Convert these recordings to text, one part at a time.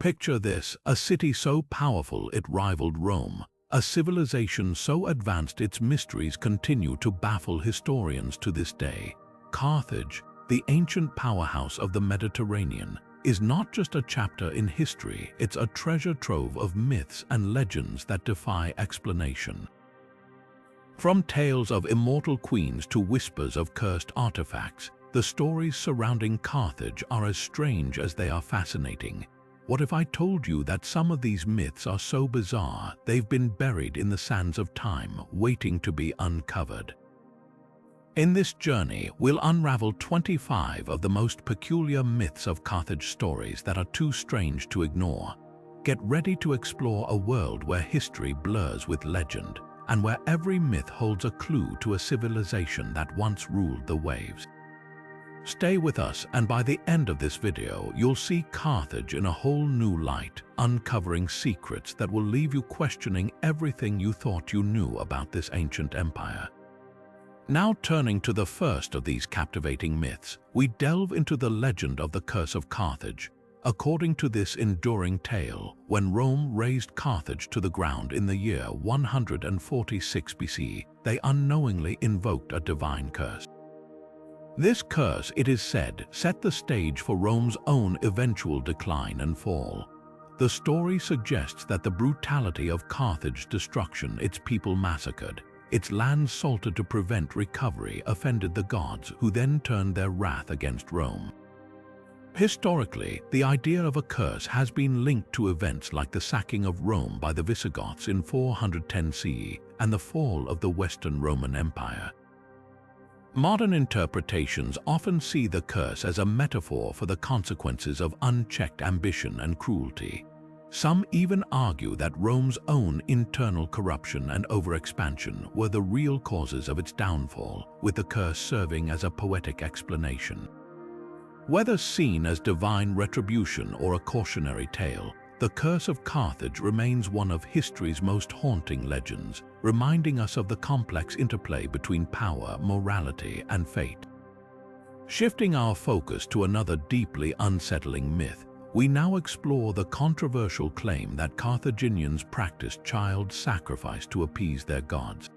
Picture this, a city so powerful it rivaled Rome, a civilization so advanced its mysteries continue to baffle historians to this day. Carthage, the ancient powerhouse of the Mediterranean, is not just a chapter in history, it's a treasure trove of myths and legends that defy explanation. From tales of immortal queens to whispers of cursed artifacts, the stories surrounding Carthage are as strange as they are fascinating. What if I told you that some of these myths are so bizarre they've been buried in the sands of time, waiting to be uncovered? In this journey, we'll unravel 25 of the most peculiar myths of Carthage, stories that are too strange to ignore. Get ready to explore a world where history blurs with legend, and where every myth holds a clue to a civilization that once ruled the waves. Stay with us, and by the end of this video, you'll see Carthage in a whole new light, uncovering secrets that will leave you questioning everything you thought you knew about this ancient empire. Now turning to the first of these captivating myths, we delve into the legend of the Curse of Carthage. According to this enduring tale, when Rome razed Carthage to the ground in the year 146 BC, they unknowingly invoked a divine curse. This curse, it is said, set the stage for Rome's own eventual decline and fall. The story suggests that the brutality of Carthage's destruction, its people massacred, its land salted to prevent recovery, offended the gods, who then turned their wrath against Rome. Historically, the idea of a curse has been linked to events like the sacking of Rome by the Visigoths in 410 CE and the fall of the Western Roman Empire. Modern interpretations often see the curse as a metaphor for the consequences of unchecked ambition and cruelty. Some even argue that Rome's own internal corruption and overexpansion were the real causes of its downfall, with the curse serving as a poetic explanation. Whether seen as divine retribution or a cautionary tale, the Curse of Carthage remains one of history's most haunting legends, reminding us of the complex interplay between power, morality, and fate. Shifting our focus to another deeply unsettling myth, we now explore the controversial claim that Carthaginians practiced child sacrifice to appease their gods.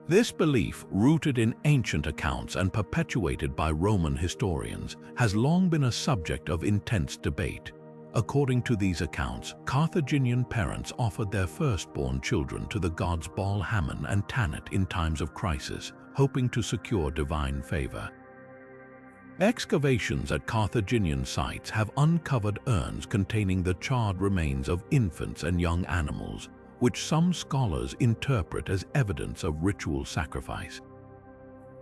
This belief, rooted in ancient accounts and perpetuated by Roman historians, has long been a subject of intense debate. According to these accounts, Carthaginian parents offered their firstborn children to the gods Baal, Hammon, and Tanit in times of crisis, hoping to secure divine favor. Excavations at Carthaginian sites have uncovered urns containing the charred remains of infants and young animals, which some scholars interpret as evidence of ritual sacrifice.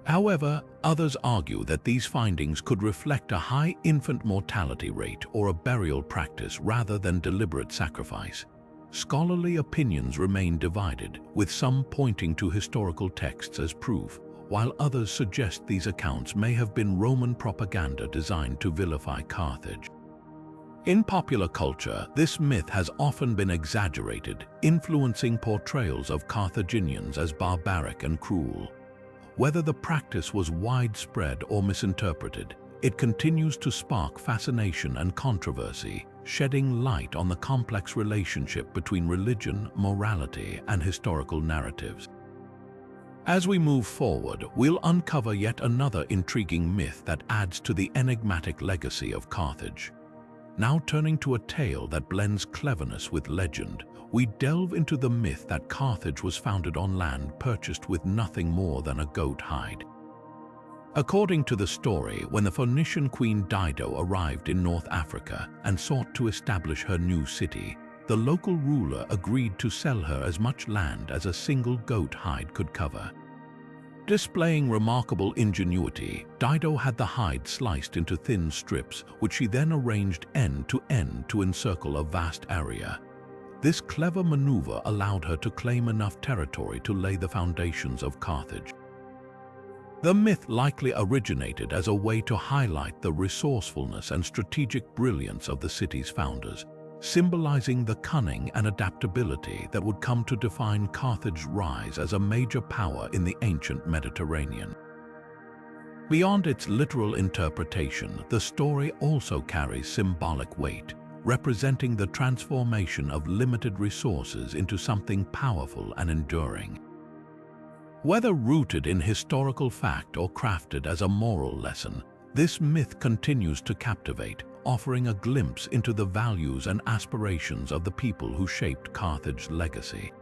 However, others argue that these findings could reflect a high infant mortality rate or a burial practice rather than deliberate sacrifice. Scholarly opinions remain divided, with some pointing to historical texts as proof, while others suggest these accounts may have been Roman propaganda designed to vilify Carthage. In popular culture, this myth has often been exaggerated, influencing portrayals of Carthaginians as barbaric and cruel. Whether the practice was widespread or misinterpreted, it continues to spark fascination and controversy, shedding light on the complex relationship between religion, morality, and historical narratives. As we move forward, we'll uncover yet another intriguing myth that adds to the enigmatic legacy of Carthage. Now turning to a tale that blends cleverness with legend, we delve into the myth that Carthage was founded on land purchased with nothing more than a goat hide. According to the story, when the Phoenician queen Dido arrived in North Africa and sought to establish her new city, the local ruler agreed to sell her as much land as a single goat hide could cover. Displaying remarkable ingenuity, Dido had the hide sliced into thin strips, which she then arranged end to encircle a vast area. This clever maneuver allowed her to claim enough territory to lay the foundations of Carthage. The myth likely originated as a way to highlight the resourcefulness and strategic brilliance of the city's founders, symbolizing the cunning and adaptability that would come to define Carthage's rise as a major power in the ancient Mediterranean. Beyond its literal interpretation, the story also carries symbolic weight. representing the transformation of limited resources into something powerful and enduring. Whether rooted in historical fact or crafted as a moral lesson, this myth continues to captivate, offering a glimpse into the values and aspirations of the people who shaped Carthage's legacy.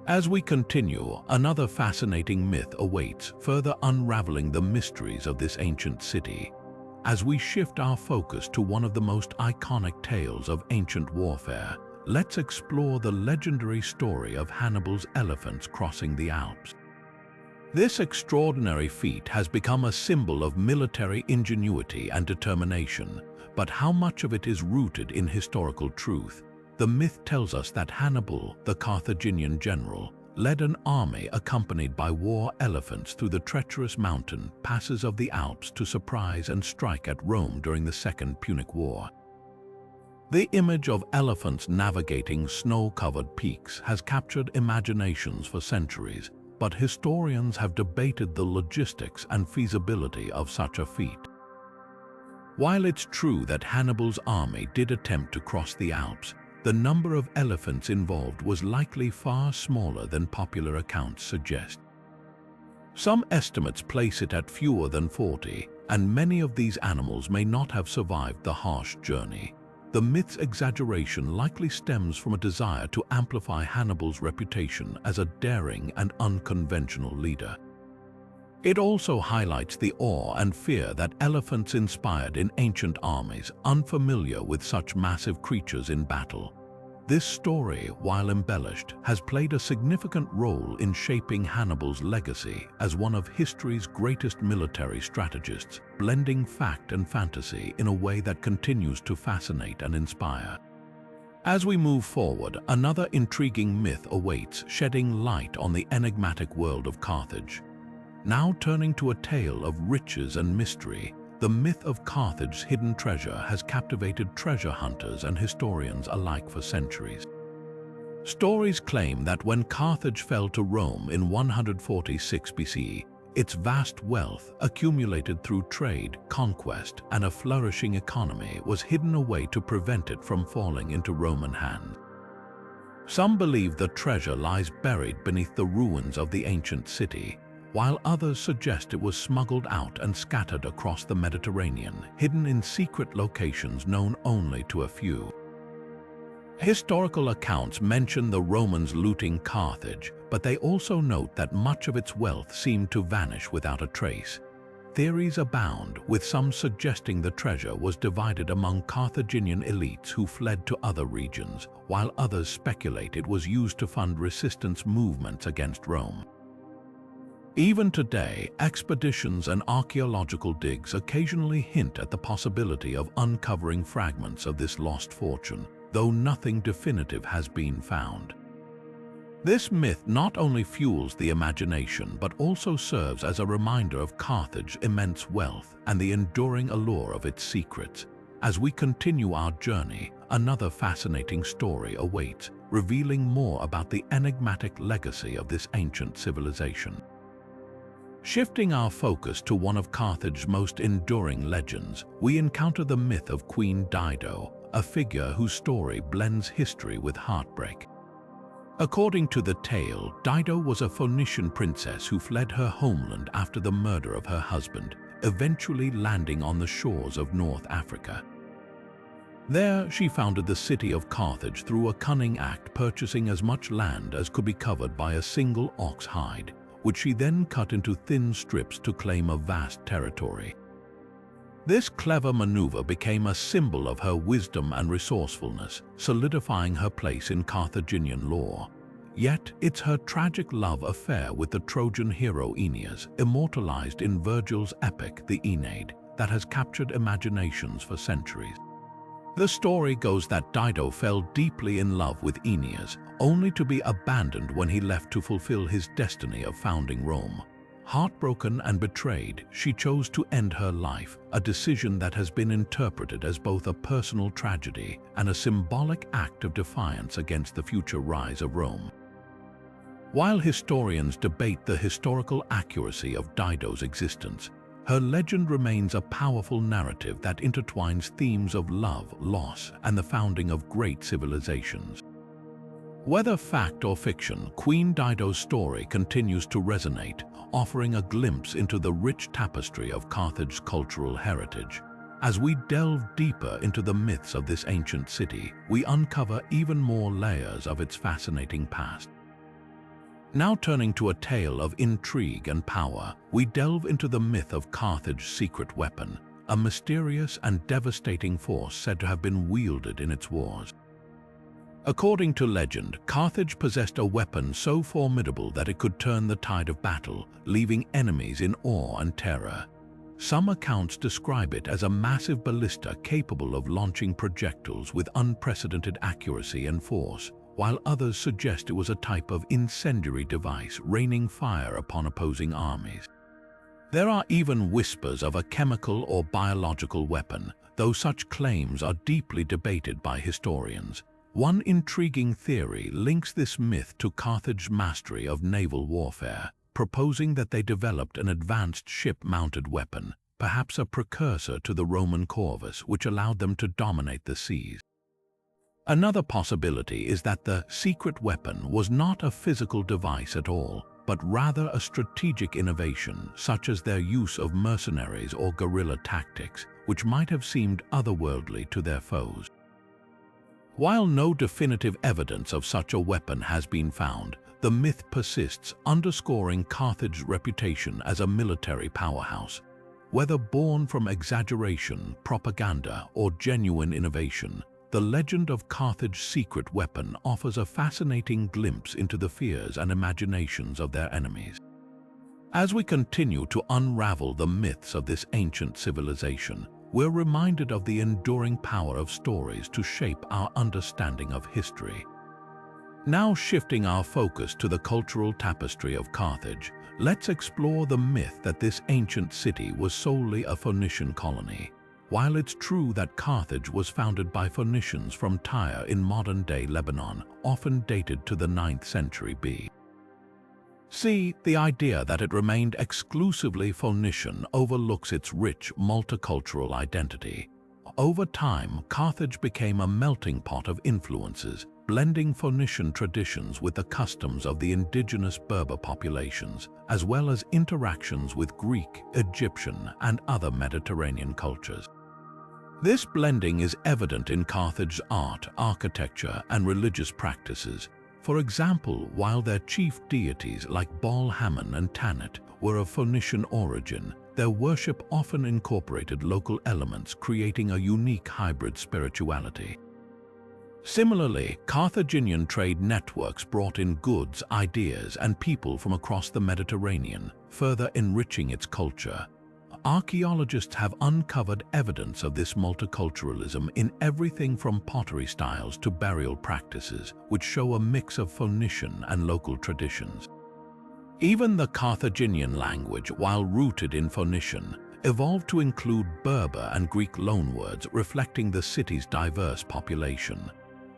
As we continue, another fascinating myth awaits, further unraveling the mysteries of this ancient city. As we shift our focus to one of the most iconic tales of ancient warfare, let's explore the legendary story of Hannibal's elephants crossing the Alps. This extraordinary feat has become a symbol of military ingenuity and determination, but how much of it is rooted in historical truth? The myth tells us that Hannibal, the Carthaginian general, led an army accompanied by war elephants through the treacherous mountain passes of the Alps to surprise and strike at Rome during the Second Punic War. The image of elephants navigating snow-covered peaks has captured imaginations for centuries, but historians have debated the logistics and feasibility of such a feat. While it's true that Hannibal's army did attempt to cross the Alps, the number of elephants involved was likely far smaller than popular accounts suggest. Some estimates place it at fewer than 40, and many of these animals may not have survived the harsh journey. The myth's exaggeration likely stems from a desire to amplify Hannibal's reputation as a daring and unconventional leader. It also highlights the awe and fear that elephants inspired in ancient armies unfamiliar with such massive creatures in battle. This story, while embellished, has played a significant role in shaping Hannibal's legacy as one of history's greatest military strategists, blending fact and fantasy in a way that continues to fascinate and inspire. As we move forward, another intriguing myth awaits, shedding light on the enigmatic world of Carthage. Now turning to a tale of riches and mystery, the myth of Carthage's hidden treasure has captivated treasure hunters and historians alike for centuries. Stories claim that when Carthage fell to Rome in 146 BCE, its vast wealth, accumulated through trade, conquest, and a flourishing economy, was hidden away to prevent it from falling into Roman hands. Some believe the treasure lies buried beneath the ruins of the ancient city, while others suggest it was smuggled out and scattered across the Mediterranean, hidden in secret locations known only to a few. Historical accounts mention the Romans looting Carthage, but they also note that much of its wealth seemed to vanish without a trace. Theories abound, with some suggesting the treasure was divided among Carthaginian elites who fled to other regions, while others speculate it was used to fund resistance movements against Rome. Even today, expeditions and archaeological digs occasionally hint at the possibility of uncovering fragments of this lost fortune, though nothing definitive has been found. This myth not only fuels the imagination but also serves as a reminder of Carthage's immense wealth and the enduring allure of its secrets. As we continue our journey, another fascinating story awaits, revealing more about the enigmatic legacy of this ancient civilization. Shifting our focus to one of Carthage's most enduring legends, we encounter the myth of Queen Dido, a figure whose story blends history with heartbreak. According to the tale, Dido was a Phoenician princess who fled her homeland after the murder of her husband, eventually landing on the shores of North Africa. There, she founded the city of Carthage through a cunning act, purchasing as much land as could be covered by a single ox hide, which she then cut into thin strips to claim a vast territory. This clever maneuver became a symbol of her wisdom and resourcefulness, solidifying her place in Carthaginian lore. Yet, it's her tragic love affair with the Trojan hero Aeneas, immortalized in Virgil's epic The Aeneid, that has captured imaginations for centuries. The story goes that Dido fell deeply in love with Aeneas, only to be abandoned when he left to fulfill his destiny of founding Rome. Heartbroken and betrayed, she chose to end her life, a decision that has been interpreted as both a personal tragedy and a symbolic act of defiance against the future rise of Rome. While historians debate the historical accuracy of Dido's existence, Her legend remains a powerful narrative that intertwines themes of love, loss, and the founding of great civilizations. Whether fact or fiction, Queen Dido's story continues to resonate, offering a glimpse into the rich tapestry of Carthage's cultural heritage. As we delve deeper into the myths of this ancient city, we uncover even more layers of its fascinating past. Now turning to a tale of intrigue and power, we delve into the myth of Carthage's secret weapon, a mysterious and devastating force said to have been wielded in its wars. According to legend, Carthage possessed a weapon so formidable that it could turn the tide of battle, leaving enemies in awe and terror. Some accounts describe it as a massive ballista capable of launching projectiles with unprecedented accuracy and force, while others suggest it was a type of incendiary device raining fire upon opposing armies. There are even whispers of a chemical or biological weapon, though such claims are deeply debated by historians. One intriguing theory links this myth to Carthage's mastery of naval warfare, proposing that they developed an advanced ship-mounted weapon, perhaps a precursor to the Roman corvus, which allowed them to dominate the seas. Another possibility is that the secret weapon was not a physical device at all, but rather a strategic innovation, such as their use of mercenaries or guerrilla tactics, which might have seemed otherworldly to their foes. While no definitive evidence of such a weapon has been found, the myth persists, underscoring Carthage's reputation as a military powerhouse. Whether born from exaggeration, propaganda, or genuine innovation, the legend of Carthage's secret weapon offers a fascinating glimpse into the fears and imaginations of their enemies. As we continue to unravel the myths of this ancient civilization, we're reminded of the enduring power of stories to shape our understanding of history. Now shifting our focus to the cultural tapestry of Carthage, let's explore the myth that this ancient city was solely a Phoenician colony. While it's true that Carthage was founded by Phoenicians from Tyre in modern-day Lebanon, often dated to the 9th century B.C., the idea that it remained exclusively Phoenician overlooks its rich multicultural identity. Over time, Carthage became a melting pot of influences, blending Phoenician traditions with the customs of the indigenous Berber populations, as well as interactions with Greek, Egyptian, and other Mediterranean cultures. This blending is evident in Carthage's art, architecture, and religious practices. For example, while their chief deities like Baal Hammon and Tanit were of Phoenician origin, their worship often incorporated local elements, creating a unique hybrid spirituality. Similarly, Carthaginian trade networks brought in goods, ideas, and people from across the Mediterranean, further enriching its culture. Archaeologists have uncovered evidence of this multiculturalism in everything from pottery styles to burial practices, which show a mix of Phoenician and local traditions. Even the Carthaginian language, while rooted in Phoenician, evolved to include Berber and Greek loanwords, reflecting the city's diverse population.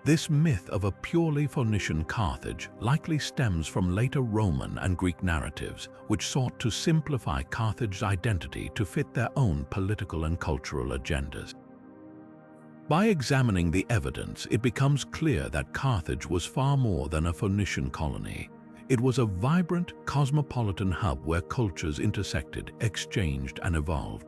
This myth of a purely Phoenician Carthage likely stems from later Roman and Greek narratives, which sought to simplify Carthage's identity to fit their own political and cultural agendas. By examining the evidence, it becomes clear that Carthage was far more than a Phoenician colony. It was a vibrant, cosmopolitan hub where cultures intersected, exchanged, and evolved.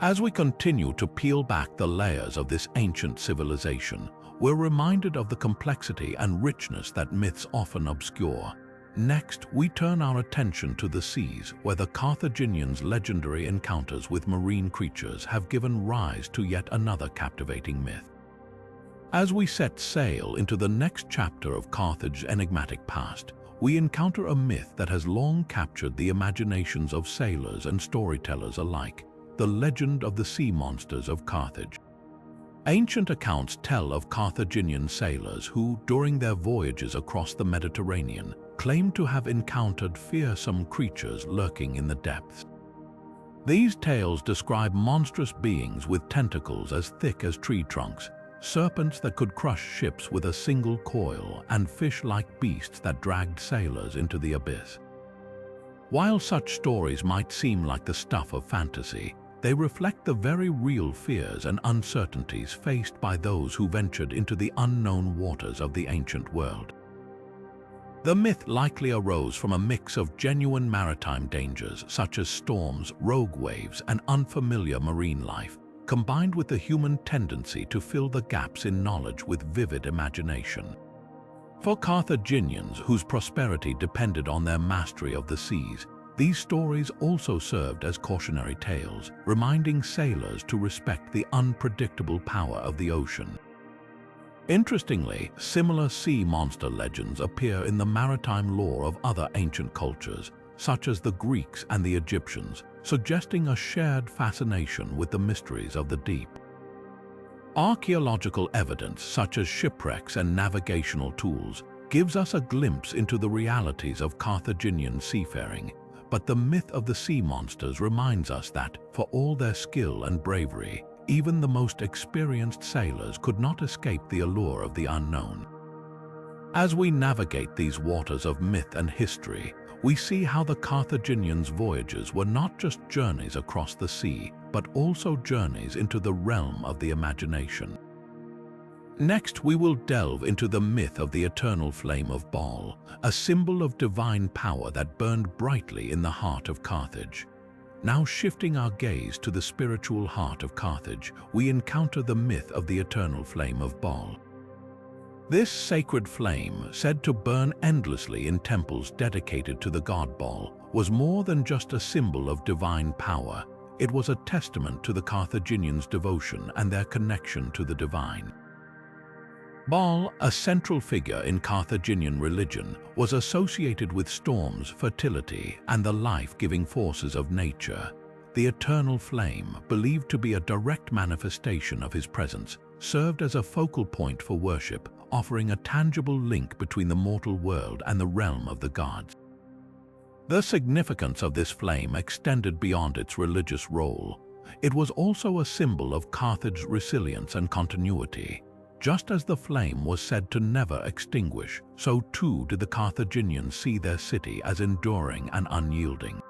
As we continue to peel back the layers of this ancient civilization, we're reminded of the complexity and richness that myths often obscure. Next, we turn our attention to the seas, where the Carthaginians' legendary encounters with marine creatures have given rise to yet another captivating myth. As we set sail into the next chapter of Carthage's enigmatic past, we encounter a myth that has long captured the imaginations of sailors and storytellers alike: the legend of the sea monsters of Carthage. Ancient accounts tell of Carthaginian sailors who, during their voyages across the Mediterranean, claimed to have encountered fearsome creatures lurking in the depths. These tales describe monstrous beings with tentacles as thick as tree trunks, serpents that could crush ships with a single coil, and fish-like beasts that dragged sailors into the abyss. While such stories might seem like the stuff of fantasy, they reflect the very real fears and uncertainties faced by those who ventured into the unknown waters of the ancient world. The myth likely arose from a mix of genuine maritime dangers such as storms, rogue waves, and unfamiliar marine life, combined with the human tendency to fill the gaps in knowledge with vivid imagination. For Carthaginians, whose prosperity depended on their mastery of the seas, these stories also served as cautionary tales, reminding sailors to respect the unpredictable power of the ocean. Interestingly, similar sea monster legends appear in the maritime lore of other ancient cultures, such as the Greeks and the Egyptians, suggesting a shared fascination with the mysteries of the deep. Archaeological evidence, such as shipwrecks and navigational tools, gives us a glimpse into the realities of Carthaginian seafaring, but the myth of the sea monsters reminds us that, for all their skill and bravery, even the most experienced sailors could not escape the allure of the unknown. As we navigate these waters of myth and history, we see how the Carthaginians' voyages were not just journeys across the sea, but also journeys into the realm of the imagination. Next, we will delve into the myth of the eternal flame of Baal, a symbol of divine power that burned brightly in the heart of Carthage. Now shifting our gaze to the spiritual heart of Carthage, we encounter the myth of the eternal flame of Baal. This sacred flame, said to burn endlessly in temples dedicated to the god Baal, was more than just a symbol of divine power. It was a testament to the Carthaginians' devotion and their connection to the divine. Baal, a central figure in Carthaginian religion, was associated with storms, fertility, and the life-giving forces of nature. The eternal flame, believed to be a direct manifestation of his presence, served as a focal point for worship, offering a tangible link between the mortal world and the realm of the gods. The significance of this flame extended beyond its religious role. It was also a symbol of Carthage's resilience and continuity. Just as the flame was said to never extinguish, so too did the Carthaginians see their city as enduring and unyielding.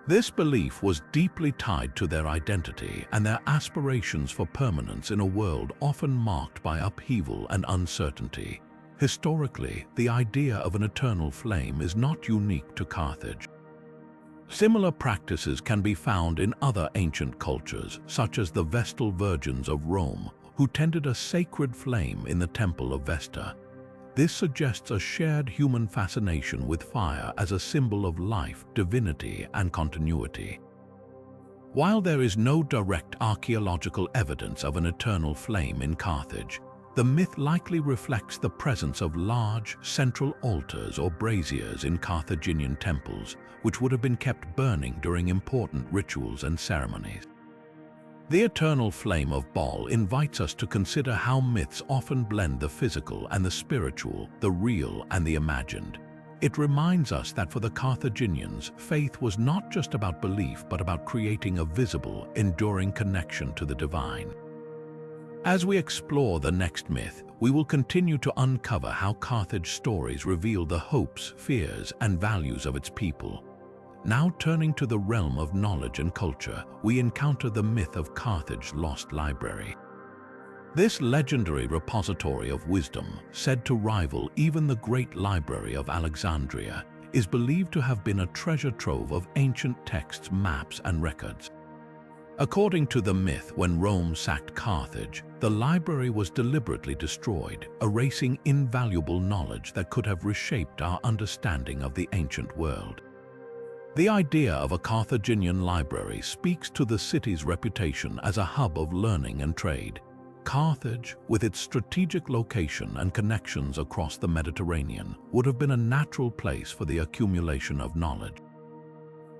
This belief was deeply tied to their identity and their aspirations for permanence in a world often marked by upheaval and uncertainty. Historically, the idea of an eternal flame is not unique to Carthage. Similar practices can be found in other ancient cultures, such as the Vestal Virgins of Rome, who tended a sacred flame in the Temple of Vesta. This suggests a shared human fascination with fire as a symbol of life, divinity, and continuity. While there is no direct archaeological evidence of an eternal flame in Carthage, the myth likely reflects the presence of large, central altars or braziers in Carthaginian temples, which would have been kept burning during important rituals and ceremonies. The eternal flame of Baal invites us to consider how myths often blend the physical and the spiritual, the real and the imagined. It reminds us that for the Carthaginians, faith was not just about belief but about creating a visible, enduring connection to the divine. As we explore the next myth, we will continue to uncover how Carthage stories reveal the hopes, fears, and values of its people. Now turning to the realm of knowledge and culture, we encounter the myth of Carthage's lost library. This legendary repository of wisdom, said to rival even the great library of Alexandria, is believed to have been a treasure trove of ancient texts, maps, and records. According to the myth, when Rome sacked Carthage, the library was deliberately destroyed, erasing invaluable knowledge that could have reshaped our understanding of the ancient world. The idea of a Carthaginian library speaks to the city's reputation as a hub of learning and trade. Carthage, with its strategic location and connections across the Mediterranean, would have been a natural place for the accumulation of knowledge.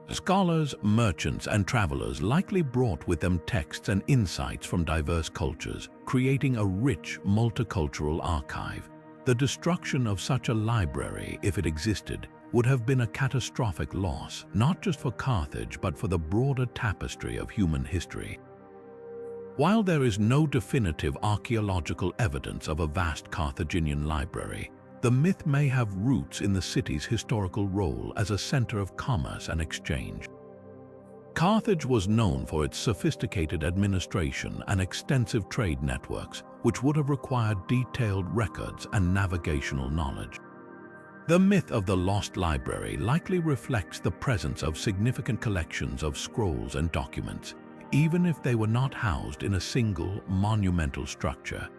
Scholars, merchants, and travelers likely brought with them texts and insights from diverse cultures, creating a rich, multicultural archive. The destruction of such a library, if it existed, would have been a catastrophic loss, not just for Carthage but for the broader tapestry of human history. While there is no definitive archaeological evidence of a vast Carthaginian library, the myth may have roots in the city's historical role as a center of commerce and exchange. Carthage was known for its sophisticated administration and extensive trade networks, which would have required detailed records and navigational knowledge. The myth of the lost library likely reflects the presence of significant collections of scrolls and documents, even if they were not housed in a single monumental structure.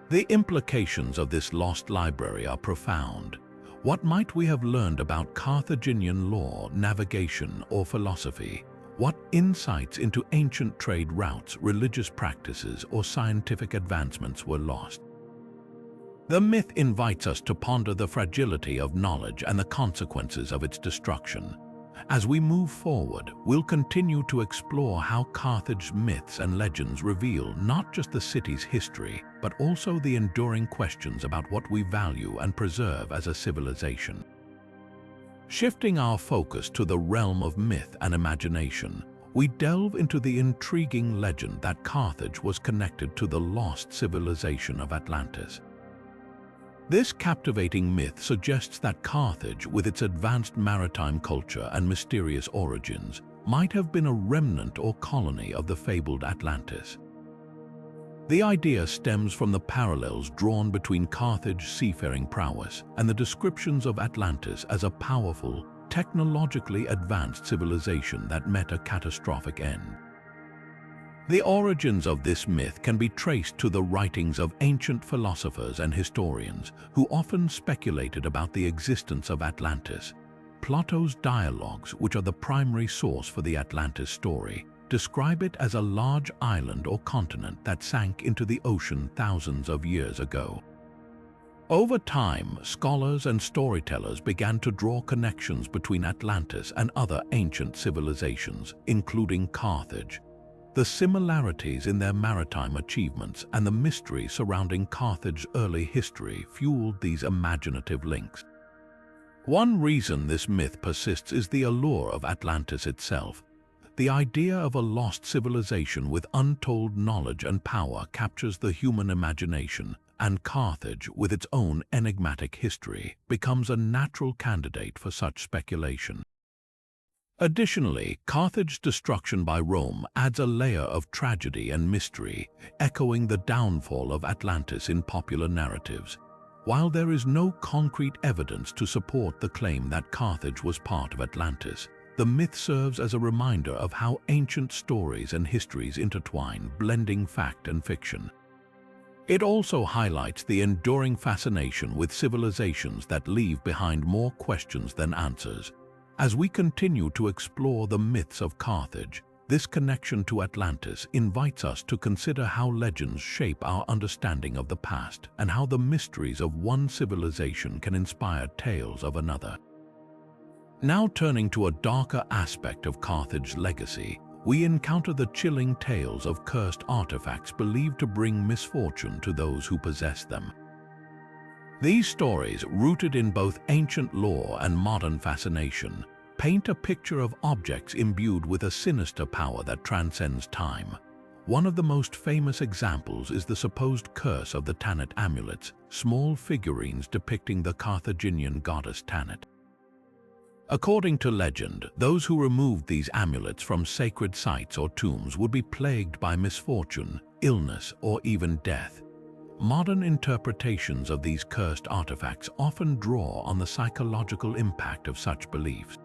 The implications of this lost library are profound. What might we have learned about Carthaginian law, navigation, or philosophy? What insights into ancient trade routes, religious practices, or scientific advancements were lost? The myth invites us to ponder the fragility of knowledge and the consequences of its destruction. As we move forward, we'll continue to explore how Carthage's myths and legends reveal not just the city's history, but also the enduring questions about what we value and preserve as a civilization. Shifting our focus to the realm of myth and imagination, we delve into the intriguing legend that Carthage was connected to the lost civilization of Atlantis. This captivating myth suggests that Carthage, with its advanced maritime culture and mysterious origins, might have been a remnant or colony of the fabled Atlantis. The idea stems from the parallels drawn between Carthage's seafaring prowess and the descriptions of Atlantis as a powerful, technologically advanced civilization that met a catastrophic end. The origins of this myth can be traced to the writings of ancient philosophers and historians who often speculated about the existence of Atlantis. Plato's dialogues, which are the primary source for the Atlantis story, describe it as a large island or continent that sank into the ocean thousands of years ago. Over time, scholars and storytellers began to draw connections between Atlantis and other ancient civilizations, including Carthage. The similarities in their maritime achievements and the mystery surrounding Carthage's early history fueled these imaginative links. One reason this myth persists is the allure of Atlantis itself. The idea of a lost civilization with untold knowledge and power captures the human imagination, and Carthage, with its own enigmatic history, becomes a natural candidate for such speculation. Additionally, Carthage's destruction by Rome adds a layer of tragedy and mystery, echoing the downfall of Atlantis in popular narratives. While there is no concrete evidence to support the claim that Carthage was part of Atlantis, the myth serves as a reminder of how ancient stories and histories intertwine, blending fact and fiction. It also highlights the enduring fascination with civilizations that leave behind more questions than answers. As we continue to explore the myths of Carthage, this connection to Atlantis invites us to consider how legends shape our understanding of the past and how the mysteries of one civilization can inspire tales of another. Now turning to a darker aspect of Carthage's legacy, we encounter the chilling tales of cursed artifacts believed to bring misfortune to those who possess them. These stories, rooted in both ancient lore and modern fascination, paint a picture of objects imbued with a sinister power that transcends time. One of the most famous examples is the supposed curse of the Tanit amulets, small figurines depicting the Carthaginian goddess Tanit. According to legend, those who removed these amulets from sacred sites or tombs would be plagued by misfortune, illness, or even death. Modern interpretations of these cursed artifacts often draw on the psychological impact of such beliefs.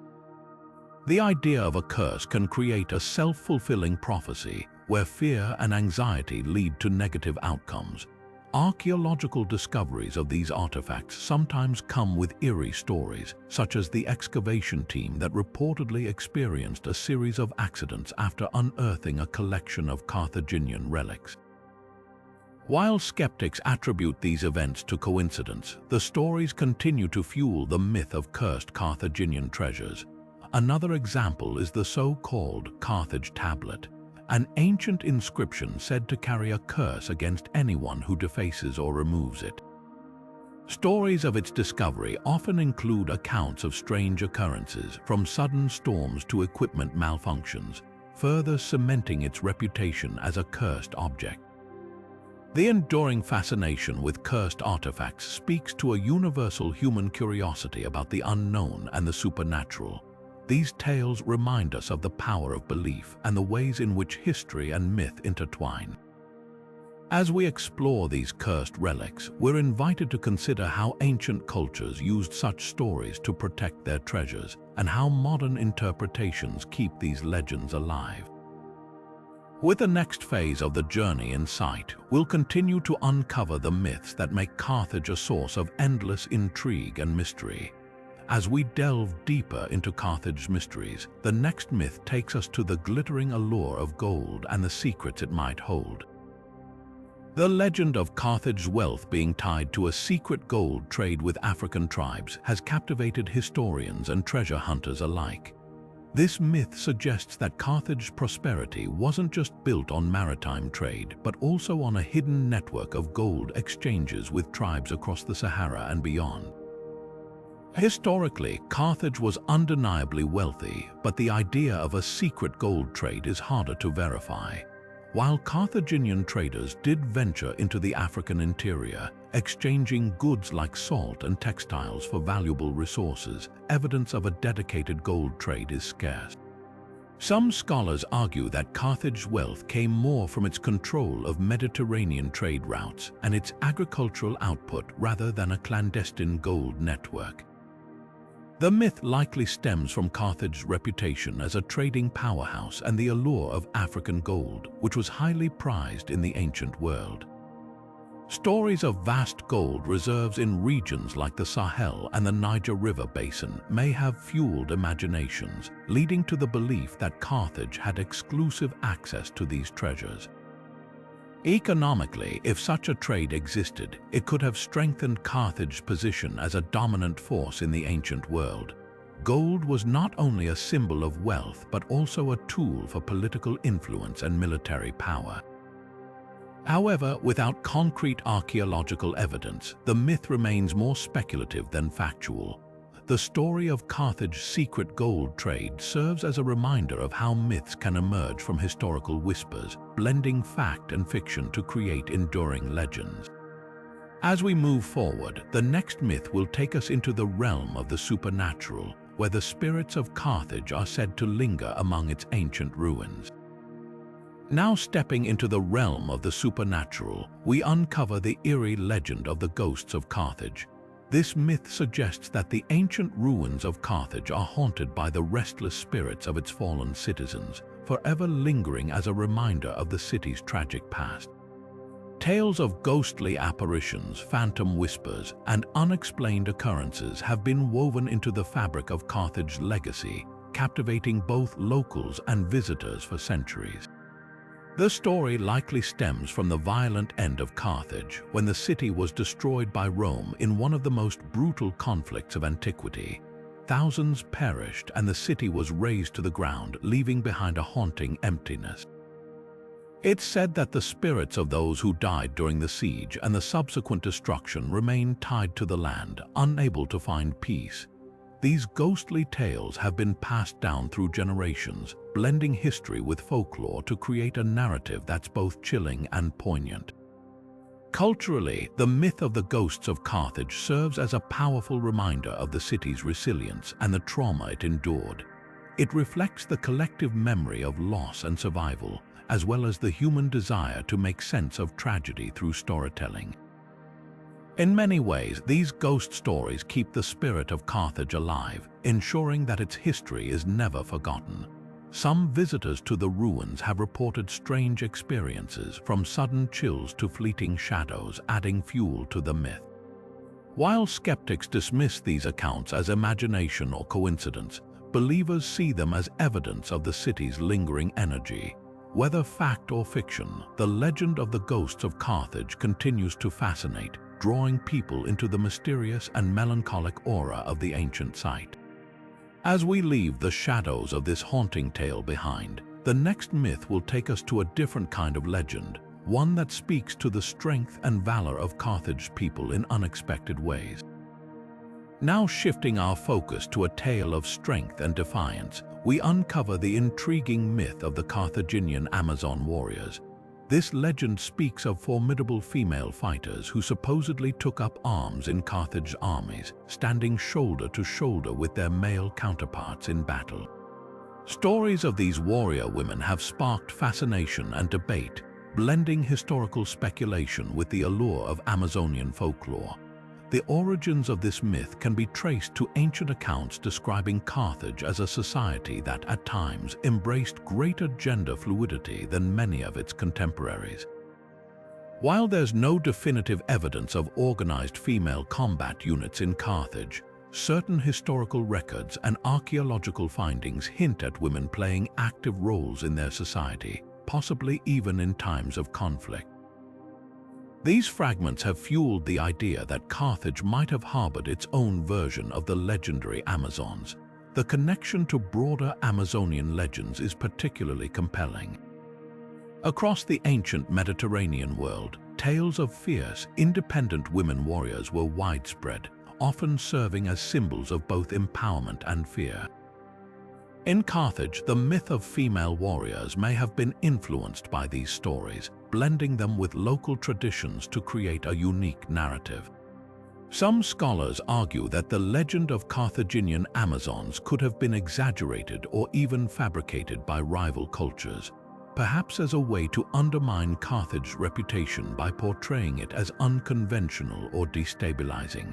The idea of a curse can create a self-fulfilling prophecy where fear and anxiety lead to negative outcomes. Archaeological discoveries of these artifacts sometimes come with eerie stories, such as the excavation team that reportedly experienced a series of accidents after unearthing a collection of Carthaginian relics. While skeptics attribute these events to coincidence, the stories continue to fuel the myth of cursed Carthaginian treasures. Another example is the so-called Carthage tablet, an ancient inscription said to carry a curse against anyone who defaces or removes it. Stories of its discovery often include accounts of strange occurrences, from sudden storms to equipment malfunctions, further cementing its reputation as a cursed object. The enduring fascination with cursed artifacts speaks to a universal human curiosity about the unknown and the supernatural. These tales remind us of the power of belief and the ways in which history and myth intertwine. As we explore these cursed relics, we're invited to consider how ancient cultures used such stories to protect their treasures and how modern interpretations keep these legends alive. With the next phase of the journey in sight, we'll continue to uncover the myths that make Carthage a source of endless intrigue and mystery. As we delve deeper into Carthage's mysteries, the next myth takes us to the glittering allure of gold and the secrets it might hold. The legend of Carthage's wealth being tied to a secret gold trade with African tribes has captivated historians and treasure hunters alike. This myth suggests that Carthage's prosperity wasn't just built on maritime trade, but also on a hidden network of gold exchanges with tribes across the Sahara and beyond. Historically, Carthage was undeniably wealthy, but the idea of a secret gold trade is harder to verify. While Carthaginian traders did venture into the African interior, exchanging goods like salt and textiles for valuable resources, evidence of a dedicated gold trade is scarce. Some scholars argue that Carthage's wealth came more from its control of Mediterranean trade routes and its agricultural output rather than a clandestine gold network. The myth likely stems from Carthage's reputation as a trading powerhouse and the allure of African gold, which was highly prized in the ancient world. Stories of vast gold reserves in regions like the Sahel and the Niger River basin may have fueled imaginations, leading to the belief that Carthage had exclusive access to these treasures. Economically, if such a trade existed, it could have strengthened Carthage's position as a dominant force in the ancient world. Gold was not only a symbol of wealth, but also a tool for political influence and military power. However, without concrete archaeological evidence, the myth remains more speculative than factual. The story of Carthage's secret gold trade serves as a reminder of how myths can emerge from historical whispers, blending fact and fiction to create enduring legends. As we move forward, the next myth will take us into the realm of the supernatural, where the spirits of Carthage are said to linger among its ancient ruins. Now stepping into the realm of the supernatural, we uncover the eerie legend of the ghosts of Carthage. This myth suggests that the ancient ruins of Carthage are haunted by the restless spirits of its fallen citizens, forever lingering as a reminder of the city's tragic past. Tales of ghostly apparitions, phantom whispers, and unexplained occurrences have been woven into the fabric of Carthage's legacy, captivating both locals and visitors for centuries. The story likely stems from the violent end of Carthage, when the city was destroyed by Rome in one of the most brutal conflicts of antiquity. Thousands perished and the city was razed to the ground, leaving behind a haunting emptiness. It's said that the spirits of those who died during the siege and the subsequent destruction remain tied to the land, unable to find peace. These ghostly tales have been passed down through generations, blending history with folklore to create a narrative that's both chilling and poignant. Culturally, the myth of the ghosts of Carthage serves as a powerful reminder of the city's resilience and the trauma it endured. It reflects the collective memory of loss and survival, as well as the human desire to make sense of tragedy through storytelling. In many ways, these ghost stories keep the spirit of Carthage alive, ensuring that its history is never forgotten. Some visitors to the ruins have reported strange experiences, from sudden chills to fleeting shadows, adding fuel to the myth. While skeptics dismiss these accounts as imagination or coincidence, believers see them as evidence of the city's lingering energy. Whether fact or fiction, the legend of the ghosts of Carthage continues to fascinate, drawing people into the mysterious and melancholic aura of the ancient site. As we leave the shadows of this haunting tale behind, the next myth will take us to a different kind of legend, one that speaks to the strength and valor of Carthage's people in unexpected ways. Now shifting our focus to a tale of strength and defiance, we uncover the intriguing myth of the Carthaginian Amazon warriors. This legend speaks of formidable female fighters who supposedly took up arms in Carthage's armies, standing shoulder to shoulder with their male counterparts in battle. Stories of these warrior women have sparked fascination and debate, blending historical speculation with the allure of Amazonian folklore. The origins of this myth can be traced to ancient accounts describing Carthage as a society that at times embraced greater gender fluidity than many of its contemporaries. While there's no definitive evidence of organized female combat units in Carthage, certain historical records and archaeological findings hint at women playing active roles in their society, possibly even in times of conflict. These fragments have fueled the idea that Carthage might have harbored its own version of the legendary Amazons. The connection to broader Amazonian legends is particularly compelling. Across the ancient Mediterranean world, tales of fierce, independent women warriors were widespread, often serving as symbols of both empowerment and fear. In Carthage, the myth of female warriors may have been influenced by these stories, blending them with local traditions to create a unique narrative. Some scholars argue that the legend of Carthaginian Amazons could have been exaggerated or even fabricated by rival cultures, perhaps as a way to undermine Carthage's reputation by portraying it as unconventional or destabilizing.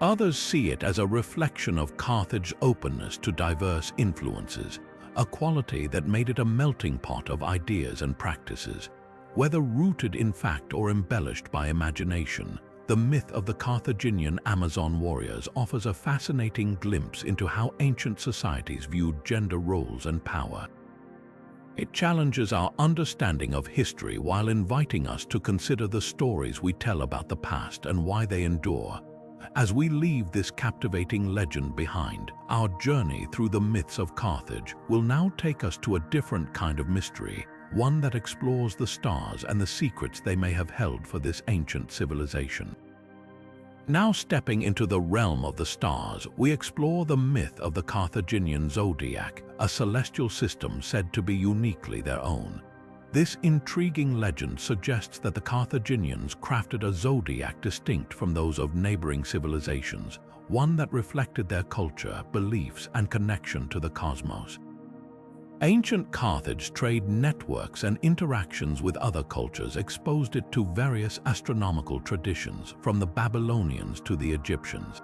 Others see it as a reflection of Carthage's openness to diverse influences, a quality that made it a melting pot of ideas and practices. Whether rooted in fact or embellished by imagination, the myth of the Carthaginian Amazon warriors offers a fascinating glimpse into how ancient societies viewed gender roles and power. It challenges our understanding of history while inviting us to consider the stories we tell about the past and why they endure. As we leave this captivating legend behind, our journey through the myths of Carthage will now take us to a different kind of mystery, one that explores the stars and the secrets they may have held for this ancient civilization. Now stepping into the realm of the stars, we explore the myth of the Carthaginian zodiac, a celestial system said to be uniquely their own. This intriguing legend suggests that the Carthaginians crafted a zodiac distinct from those of neighboring civilizations, one that reflected their culture, beliefs, and connection to the cosmos. Ancient Carthage's trade networks and interactions with other cultures exposed it to various astronomical traditions, from the Babylonians to the Egyptians.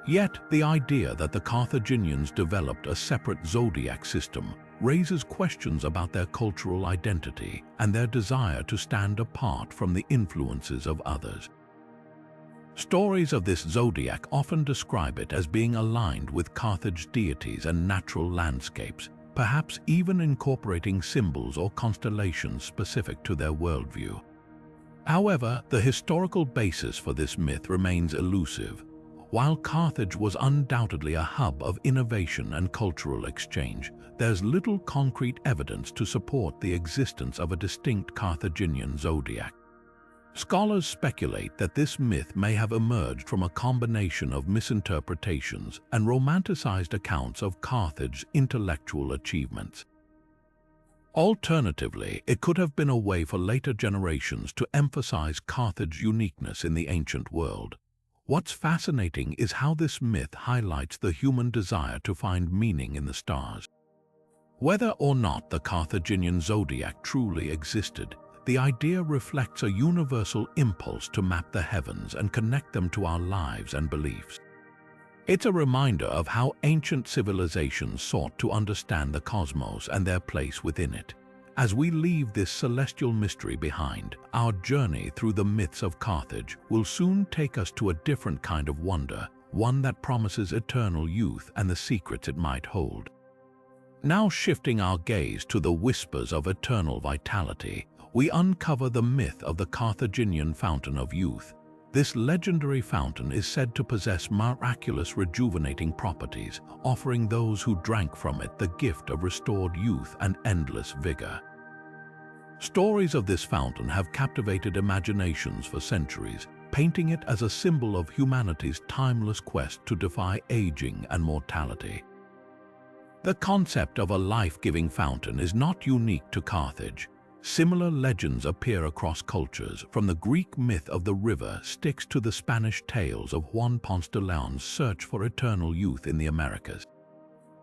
Yet, the idea that the Carthaginians developed a separate zodiac system raises questions about their cultural identity and their desire to stand apart from the influences of others. Stories of this zodiac often describe it as being aligned with Carthage deities and natural landscapes, perhaps even incorporating symbols or constellations specific to their worldview. However, the historical basis for this myth remains elusive. While Carthage was undoubtedly a hub of innovation and cultural exchange, there's little concrete evidence to support the existence of a distinct Carthaginian zodiac. Scholars speculate that this myth may have emerged from a combination of misinterpretations and romanticized accounts of Carthage's intellectual achievements. Alternatively, it could have been a way for later generations to emphasize Carthage's uniqueness in the ancient world. What's fascinating is how this myth highlights the human desire to find meaning in the stars. Whether or not the Carthaginian zodiac truly existed, the idea reflects a universal impulse to map the heavens and connect them to our lives and beliefs. It's a reminder of how ancient civilizations sought to understand the cosmos and their place within it. As we leave this celestial mystery behind, our journey through the myths of Carthage will soon take us to a different kind of wonder, one that promises eternal youth and the secrets it might hold. Now shifting our gaze to the whispers of eternal vitality, we uncover the myth of the Carthaginian Fountain of Youth. This legendary fountain is said to possess miraculous rejuvenating properties, offering those who drank from it the gift of restored youth and endless vigor. Stories of this fountain have captivated imaginations for centuries, painting it as a symbol of humanity's timeless quest to defy aging and mortality. The concept of a life-giving fountain is not unique to Carthage. Similar legends appear across cultures, from the Greek myth of the river Styx to the Spanish tales of Juan Ponce de Leon's search for eternal youth in the Americas.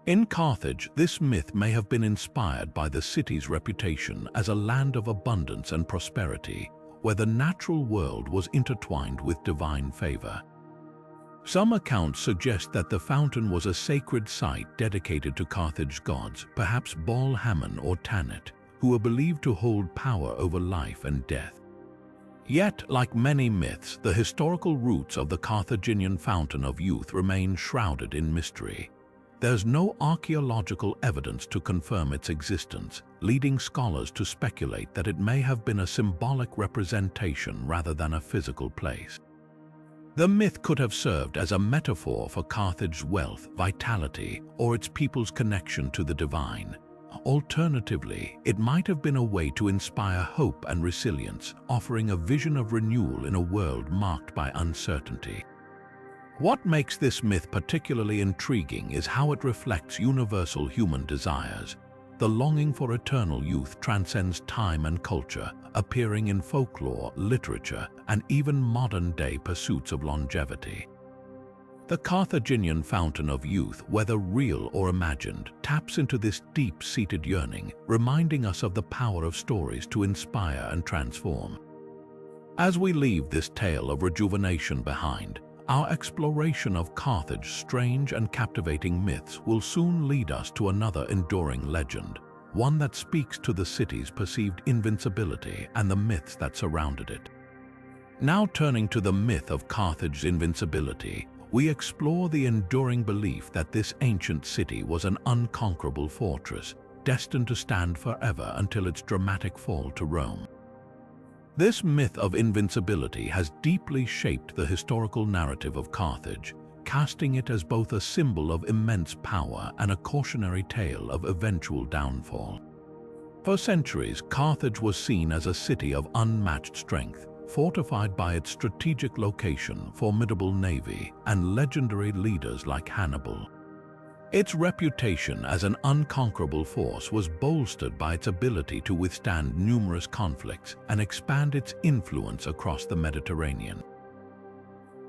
In Carthage, this myth may have been inspired by the city's reputation as a land of abundance and prosperity, where the natural world was intertwined with divine favor. Some accounts suggest that the fountain was a sacred site dedicated to Carthage gods, perhaps Baal Hammon or Tanit, who were believed to hold power over life and death. Yet, like many myths, the historical roots of the Carthaginian Fountain of Youth remain shrouded in mystery. There's no archaeological evidence to confirm its existence, leading scholars to speculate that it may have been a symbolic representation rather than a physical place. The myth could have served as a metaphor for Carthage's wealth, vitality, or its people's connection to the divine. Alternatively, it might have been a way to inspire hope and resilience, offering a vision of renewal in a world marked by uncertainty. What makes this myth particularly intriguing is how it reflects universal human desires. The longing for eternal youth transcends time and culture, appearing in folklore, literature, and even modern-day pursuits of longevity. The Carthaginian Fountain of Youth, whether real or imagined, taps into this deep-seated yearning, reminding us of the power of stories to inspire and transform. As we leave this tale of rejuvenation behind, our exploration of Carthage's strange and captivating myths will soon lead us to another enduring legend, one that speaks to the city's perceived invincibility and the myths that surrounded it. Now turning to the myth of Carthage's invincibility, we explore the enduring belief that this ancient city was an unconquerable fortress, destined to stand forever until its dramatic fall to Rome. This myth of invincibility has deeply shaped the historical narrative of Carthage, casting it as both a symbol of immense power and a cautionary tale of eventual downfall. For centuries, Carthage was seen as a city of unmatched strength, fortified by its strategic location, formidable navy, and legendary leaders like Hannibal. Its reputation as an unconquerable force was bolstered by its ability to withstand numerous conflicts and expand its influence across the Mediterranean.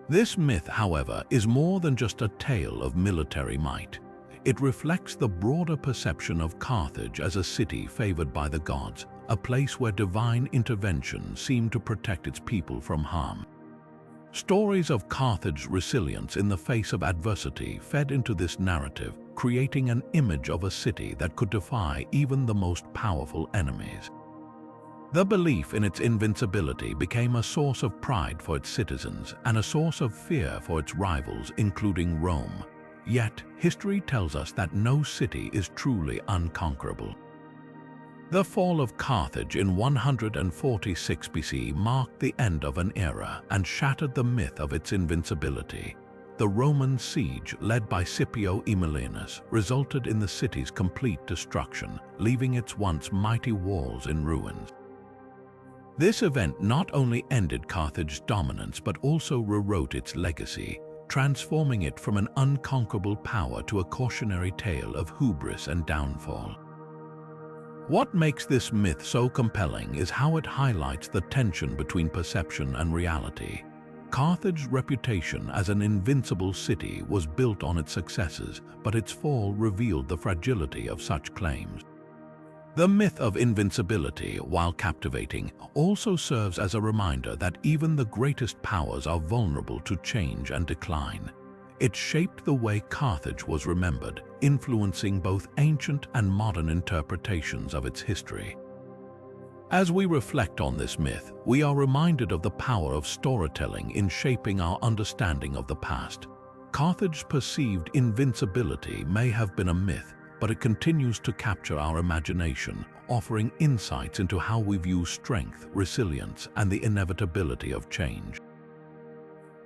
This myth, however, is more than just a tale of military might. It reflects the broader perception of Carthage as a city favored by the gods, a place where divine intervention seemed to protect its people from harm. Stories of Carthage's resilience in the face of adversity fed into this narrative, creating an image of a city that could defy even the most powerful enemies. The belief in its invincibility became a source of pride for its citizens and a source of fear for its rivals, including Rome. Yet, history tells us that no city is truly unconquerable. The fall of Carthage in 146 BC marked the end of an era and shattered the myth of its invincibility. The Roman siege, led by Scipio Aemilianus, resulted in the city's complete destruction, leaving its once mighty walls in ruins. This event not only ended Carthage's dominance but also rewrote its legacy, transforming it from an unconquerable power to a cautionary tale of hubris and downfall. What makes this myth so compelling is how it highlights the tension between perception and reality. Carthage's reputation as an invincible city was built on its successes, but its fall revealed the fragility of such claims. The myth of invincibility, while captivating, also serves as a reminder that even the greatest powers are vulnerable to change and decline. It shaped the way Carthage was remembered, influencing both ancient and modern interpretations of its history. As we reflect on this myth, we are reminded of the power of storytelling in shaping our understanding of the past. Carthage's perceived invincibility may have been a myth, but it continues to capture our imagination, offering insights into how we view strength, resilience, and the inevitability of change.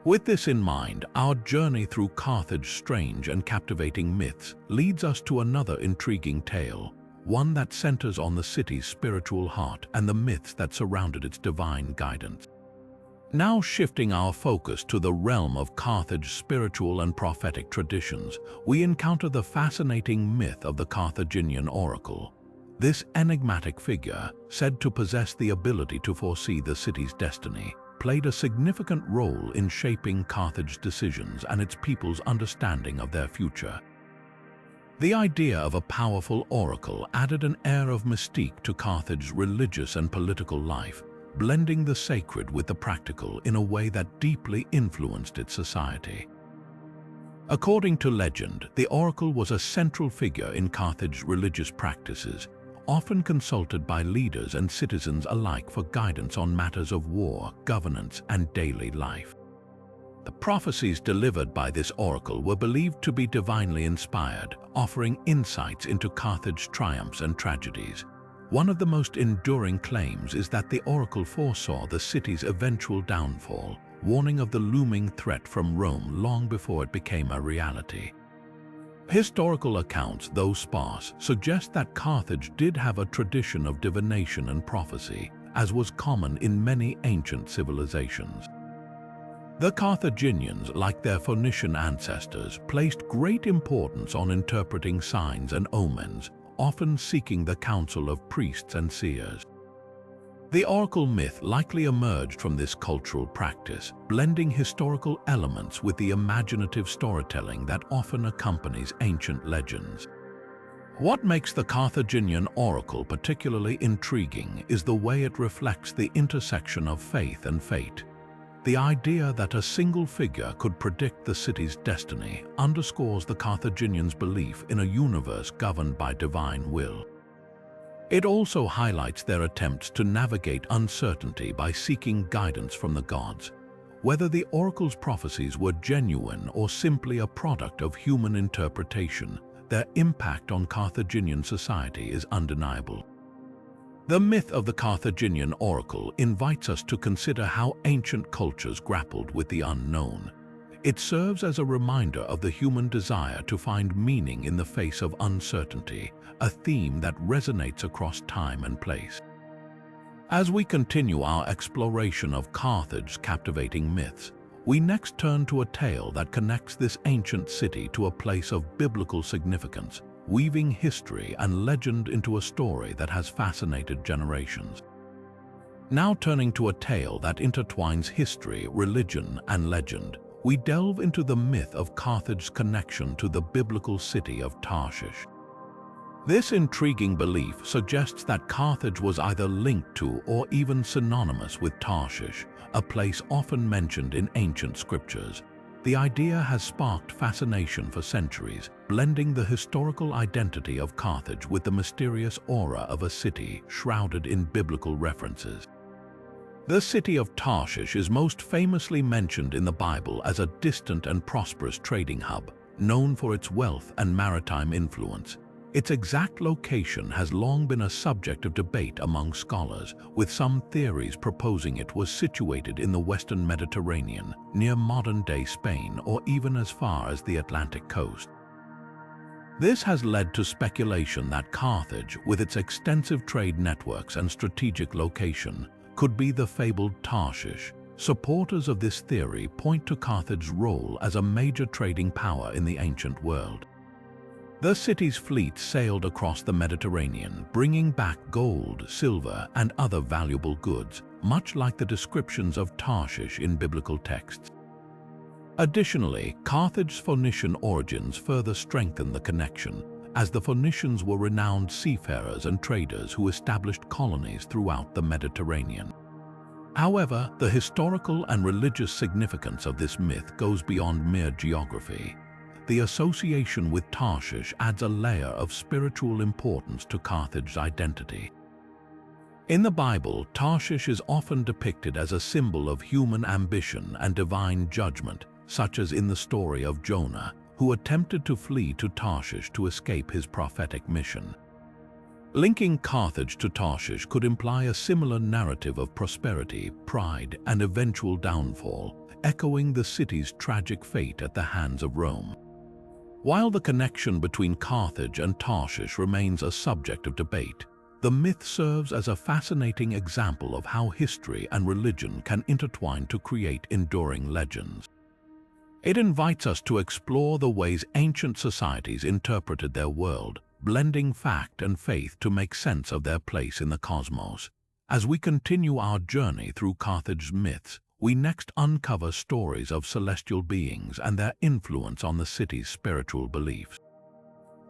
With this in mind, our journey through Carthage's strange and captivating myths leads us to another intriguing tale, one that centers on the city's spiritual heart and the myths that surrounded its divine guidance. Now shifting our focus to the realm of Carthage's spiritual and prophetic traditions, we encounter the fascinating myth of the Carthaginian oracle. This enigmatic figure, said to possess the ability to foresee the city's destiny, played a significant role in shaping Carthage's decisions and its people's understanding of their future. The idea of a powerful oracle added an air of mystique to Carthage's religious and political life, blending the sacred with the practical in a way that deeply influenced its society. According to legend, the oracle was a central figure in Carthage's religious practices, often consulted by leaders and citizens alike for guidance on matters of war, governance, and daily life. The prophecies delivered by this oracle were believed to be divinely inspired, offering insights into Carthage's triumphs and tragedies. One of the most enduring claims is that the oracle foresaw the city's eventual downfall, warning of the looming threat from Rome long before it became a reality. Historical accounts, though sparse, suggest that Carthage did have a tradition of divination and prophecy, as was common in many ancient civilizations. The Carthaginians, like their Phoenician ancestors, placed great importance on interpreting signs and omens, often seeking the counsel of priests and seers. The oracle myth likely emerged from this cultural practice, blending historical elements with the imaginative storytelling that often accompanies ancient legends. What makes the Carthaginian oracle particularly intriguing is the way it reflects the intersection of faith and fate. The idea that a single figure could predict the city's destiny underscores the Carthaginians' belief in a universe governed by divine will. It also highlights their attempts to navigate uncertainty by seeking guidance from the gods. Whether the oracle's prophecies were genuine or simply a product of human interpretation, their impact on Carthaginian society is undeniable. The myth of the Carthaginian oracle invites us to consider how ancient cultures grappled with the unknown. It serves as a reminder of the human desire to find meaning in the face of uncertainty, a theme that resonates across time and place. As we continue our exploration of Carthage's captivating myths, we next turn to a tale that connects this ancient city to a place of biblical significance, weaving history and legend into a story that has fascinated generations. Now turning to a tale that intertwines history, religion, and legend, we delve into the myth of Carthage's connection to the biblical city of Tarshish. This intriguing belief suggests that Carthage was either linked to or even synonymous with Tarshish, a place often mentioned in ancient scriptures. The idea has sparked fascination for centuries, blending the historical identity of Carthage with the mysterious aura of a city shrouded in biblical references. The city of Tarshish is most famously mentioned in the Bible as a distant and prosperous trading hub, known for its wealth and maritime influence. Its exact location has long been a subject of debate among scholars, with some theories proposing it was situated in the western Mediterranean, near modern-day Spain, or even as far as the Atlantic coast. This has led to speculation that Carthage, with its extensive trade networks and strategic location, could be the fabled Tarshish. Supporters of this theory point to Carthage's role as a major trading power in the ancient world. The city's fleet sailed across the Mediterranean, bringing back gold, silver, and other valuable goods, much like the descriptions of Tarshish in biblical texts. Additionally, Carthage's Phoenician origins further strengthen the connection, as the Phoenicians were renowned seafarers and traders who established colonies throughout the Mediterranean. However, the historical and religious significance of this myth goes beyond mere geography. The association with Tarshish adds a layer of spiritual importance to Carthage's identity. In the Bible, Tarshish is often depicted as a symbol of human ambition and divine judgment, such as in the story of Jonah, who attempted to flee to Tarshish to escape his prophetic mission. Linking Carthage to Tarshish could imply a similar narrative of prosperity, pride, and eventual downfall, echoing the city's tragic fate at the hands of Rome. While the connection between Carthage and Tarshish remains a subject of debate, the myth serves as a fascinating example of how history and religion can intertwine to create enduring legends. It invites us to explore the ways ancient societies interpreted their world, blending fact and faith to make sense of their place in the cosmos. As we continue our journey through Carthage's myths, we next uncover stories of celestial beings and their influence on the city's spiritual beliefs.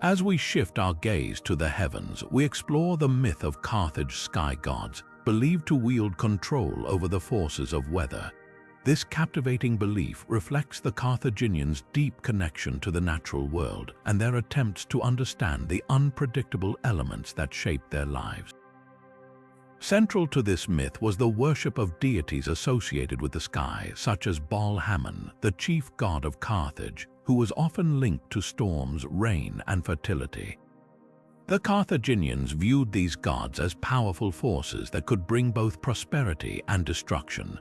As we shift our gaze to the heavens, we explore the myth of Carthage's sky gods, believed to wield control over the forces of weather. This captivating belief reflects the Carthaginians' deep connection to the natural world and their attempts to understand the unpredictable elements that shape their lives. Central to this myth was the worship of deities associated with the sky, such as Baal-Hamon, the chief god of Carthage, who was often linked to storms, rain, and fertility. The Carthaginians viewed these gods as powerful forces that could bring both prosperity and destruction.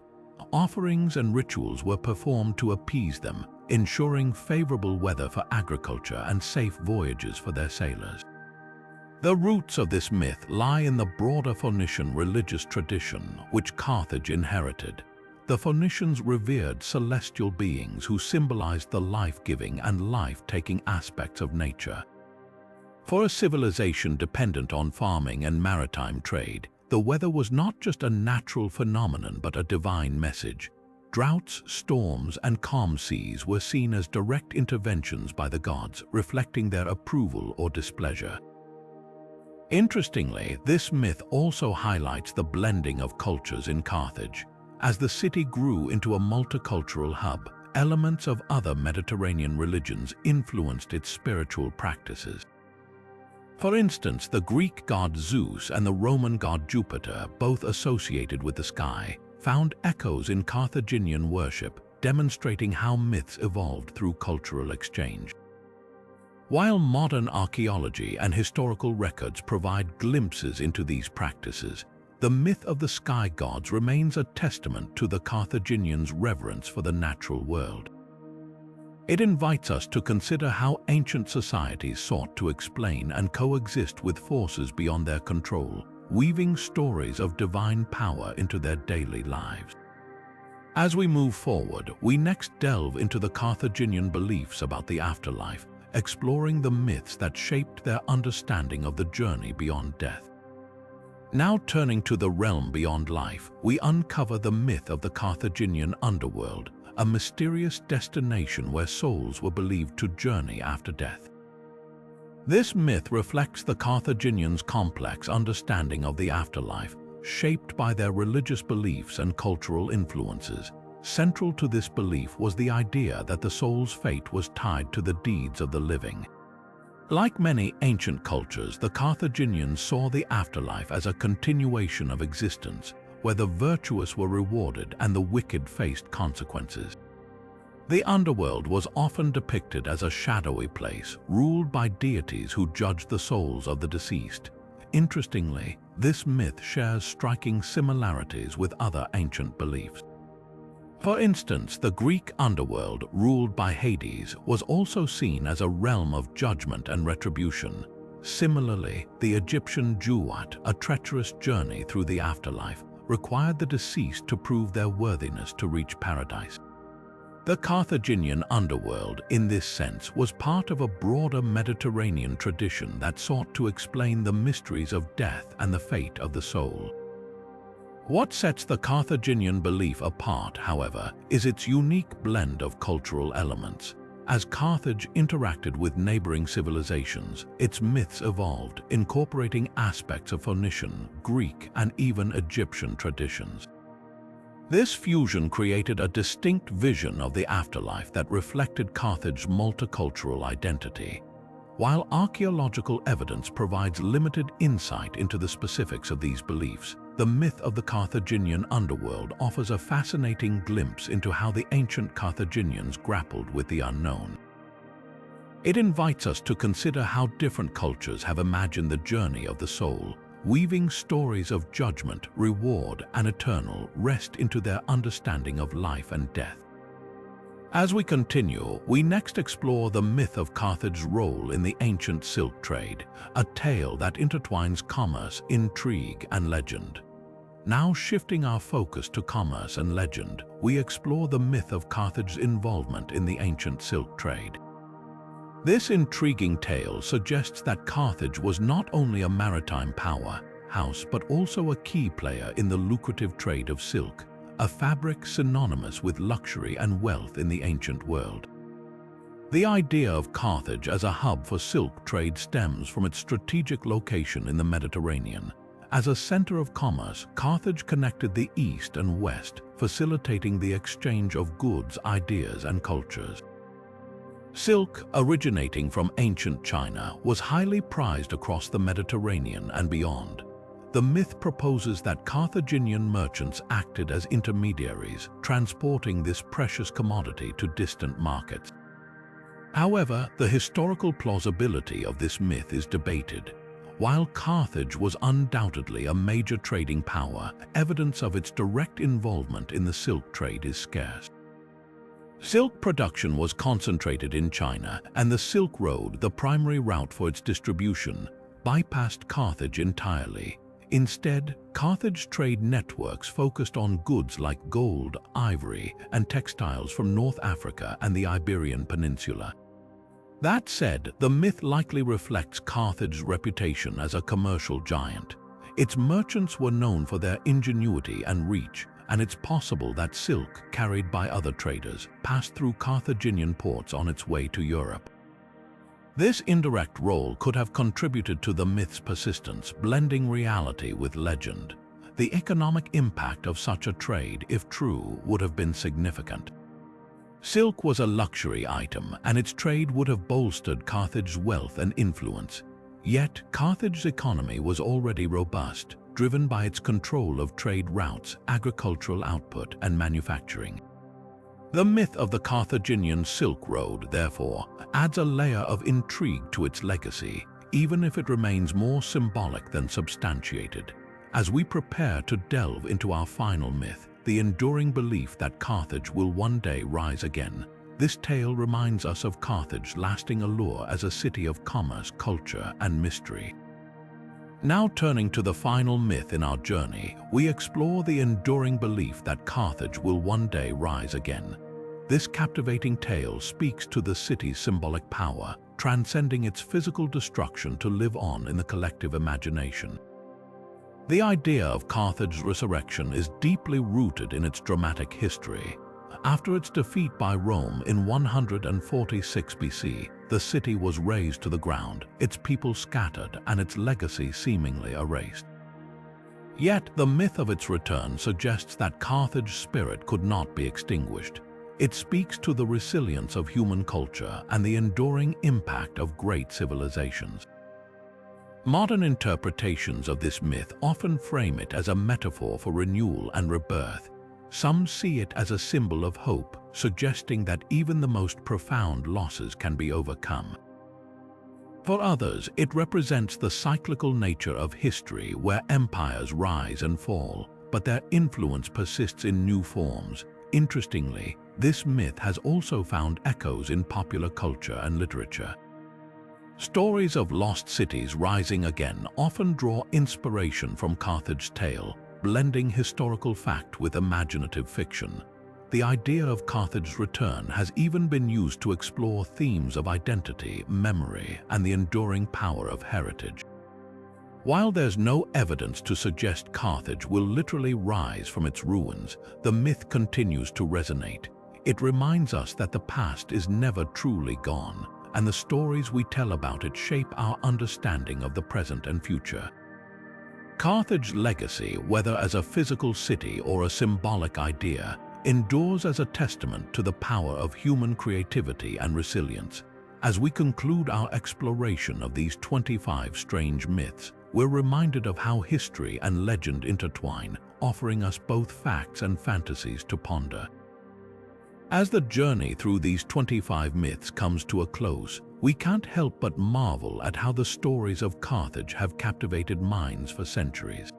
Offerings and rituals were performed to appease them, ensuring favorable weather for agriculture and safe voyages for their sailors. The roots of this myth lie in the broader Phoenician religious tradition which Carthage inherited. The Phoenicians revered celestial beings who symbolized the life-giving and life-taking aspects of nature. For a civilization dependent on farming and maritime trade, the weather was not just a natural phenomenon but a divine message. Droughts, storms, and calm seas were seen as direct interventions by the gods, reflecting their approval or displeasure. Interestingly, this myth also highlights the blending of cultures in Carthage. As the city grew into a multicultural hub, elements of other Mediterranean religions influenced its spiritual practices. For instance, the Greek god Zeus and the Roman god Jupiter, both associated with the sky, found echoes in Carthaginian worship, demonstrating how myths evolved through cultural exchange. While modern archaeology and historical records provide glimpses into these practices, the myth of the sky gods remains a testament to the Carthaginians' reverence for the natural world. It invites us to consider how ancient societies sought to explain and coexist with forces beyond their control, weaving stories of divine power into their daily lives. As we move forward, we next delve into the Carthaginian beliefs about the afterlife, exploring the myths that shaped their understanding of the journey beyond death. Now turning to the realm beyond life, we uncover the myth of the Carthaginian underworld, a mysterious destination where souls were believed to journey after death. This myth reflects the Carthaginians' complex understanding of the afterlife, shaped by their religious beliefs and cultural influences. Central to this belief was the idea that the soul's fate was tied to the deeds of the living. Like many ancient cultures, the Carthaginians saw the afterlife as a continuation of existence, where the virtuous were rewarded and the wicked faced consequences. The underworld was often depicted as a shadowy place, ruled by deities who judged the souls of the deceased. Interestingly, this myth shares striking similarities with other ancient beliefs. For instance, the Greek underworld, ruled by Hades, was also seen as a realm of judgment and retribution. Similarly, the Egyptian Duat, a treacherous journey through the afterlife, required the deceased to prove their worthiness to reach paradise. The Carthaginian underworld, in this sense, was part of a broader Mediterranean tradition that sought to explain the mysteries of death and the fate of the soul. What sets the Carthaginian belief apart, however, is its unique blend of cultural elements. As Carthage interacted with neighboring civilizations, its myths evolved, incorporating aspects of Phoenician, Greek, and even Egyptian traditions. This fusion created a distinct vision of the afterlife that reflected Carthage's multicultural identity. While archaeological evidence provides limited insight into the specifics of these beliefs, the myth of the Carthaginian underworld offers a fascinating glimpse into how the ancient Carthaginians grappled with the unknown. It invites us to consider how different cultures have imagined the journey of the soul, weaving stories of judgment, reward, and eternal rest into their understanding of life and death. As we continue, we next explore the myth of Carthage's role in the ancient silk trade, a tale that intertwines commerce, intrigue, and legend. Now shifting our focus to commerce and legend, we explore the myth of Carthage's involvement in the ancient silk trade. This intriguing tale suggests that Carthage was not only a maritime powerhouse but also a key player in the lucrative trade of silk, a fabric synonymous with luxury and wealth in the ancient world. The idea of Carthage as a hub for silk trade stems from its strategic location in the Mediterranean. As a center of commerce, Carthage connected the East and West, facilitating the exchange of goods, ideas, and cultures. Silk, originating from ancient China, was highly prized across the Mediterranean and beyond. The myth proposes that Carthaginian merchants acted as intermediaries, transporting this precious commodity to distant markets. However, the historical plausibility of this myth is debated. While Carthage was undoubtedly a major trading power, evidence of its direct involvement in the silk trade is scarce. Silk production was concentrated in China, and the Silk Road, the primary route for its distribution, bypassed Carthage entirely. Instead, Carthage trade networks focused on goods like gold, ivory, and textiles from North Africa and the Iberian Peninsula. That said, the myth likely reflects Carthage's reputation as a commercial giant. Its merchants were known for their ingenuity and reach, and it's possible that silk, carried by other traders, passed through Carthaginian ports on its way to Europe. This indirect role could have contributed to the myth's persistence, blending reality with legend. The economic impact of such a trade, if true, would have been significant. Silk was a luxury item, and its trade would have bolstered Carthage's wealth and influence. Yet, Carthage's economy was already robust, driven by its control of trade routes, agricultural output, and manufacturing. The myth of the Carthaginian Silk Road, therefore, adds a layer of intrigue to its legacy, even if it remains more symbolic than substantiated. As we prepare to delve into our final myth, the enduring belief that Carthage will one day rise again, this tale reminds us of Carthage's lasting allure as a city of commerce, culture, and mystery. Now turning to the final myth in our journey, we explore the enduring belief that Carthage will one day rise again. This captivating tale speaks to the city's symbolic power, transcending its physical destruction to live on in the collective imagination. The idea of Carthage's resurrection is deeply rooted in its dramatic history. After its defeat by Rome in 146 BC, the city was razed to the ground, its people scattered, and its legacy seemingly erased. Yet, the myth of its return suggests that Carthage's spirit could not be extinguished. It speaks to the resilience of human culture and the enduring impact of great civilizations. Modern interpretations of this myth often frame it as a metaphor for renewal and rebirth. Some see it as a symbol of hope, suggesting that even the most profound losses can be overcome. For others, it represents the cyclical nature of history where empires rise and fall, but their influence persists in new forms. Interestingly, this myth has also found echoes in popular culture and literature. Stories of lost cities rising again often draw inspiration from Carthage's tale, blending historical fact with imaginative fiction. The idea of Carthage's return has even been used to explore themes of identity, memory, and the enduring power of heritage. While there's no evidence to suggest Carthage will literally rise from its ruins, the myth continues to resonate. It reminds us that the past is never truly gone, and the stories we tell about it shape our understanding of the present and future. Carthage's legacy, whether as a physical city or a symbolic idea, endures as a testament to the power of human creativity and resilience. As we conclude our exploration of these 25 strange myths, we're reminded of how history and legend intertwine, offering us both facts and fantasies to ponder. As the journey through these 25 myths comes to a close, we can't help but marvel at how the stories of Carthage have captivated minds for centuries.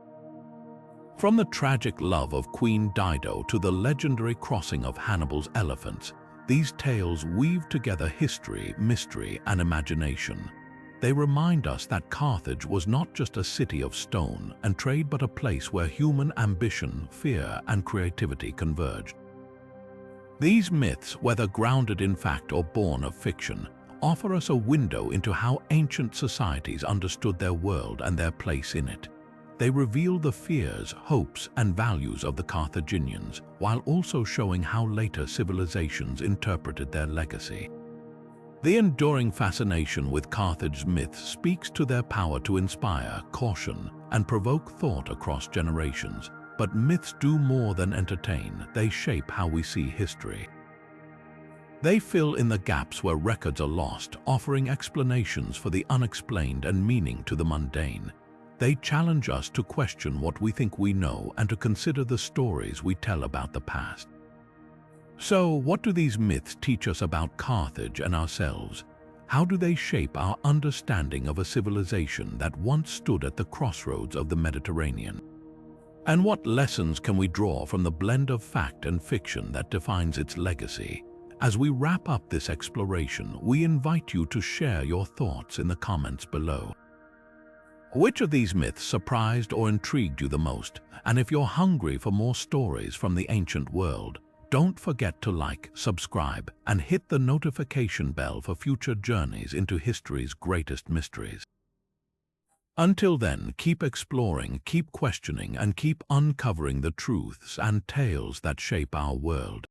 From the tragic love of Queen Dido to the legendary crossing of Hannibal's elephants, these tales weave together history, mystery, and imagination. They remind us that Carthage was not just a city of stone and trade, but a place where human ambition, fear, and creativity converged. These myths, whether grounded in fact or born of fiction, offer us a window into how ancient societies understood their world and their place in it. They reveal the fears, hopes, and values of the Carthaginians, while also showing how later civilizations interpreted their legacy. The enduring fascination with Carthage's myths speaks to their power to inspire, caution, and provoke thought across generations. But myths do more than entertain, they shape how we see history. They fill in the gaps where records are lost, offering explanations for the unexplained and meaning to the mundane. They challenge us to question what we think we know and to consider the stories we tell about the past. So, what do these myths teach us about Carthage and ourselves? How do they shape our understanding of a civilization that once stood at the crossroads of the Mediterranean? And what lessons can we draw from the blend of fact and fiction that defines its legacy? As we wrap up this exploration, we invite you to share your thoughts in the comments below. Which of these myths surprised or intrigued you the most? And if you're hungry for more stories from the ancient world, don't forget to like, subscribe, and hit the notification bell for future journeys into history's greatest mysteries. Until then, keep exploring, keep questioning, and keep uncovering the truths and tales that shape our world.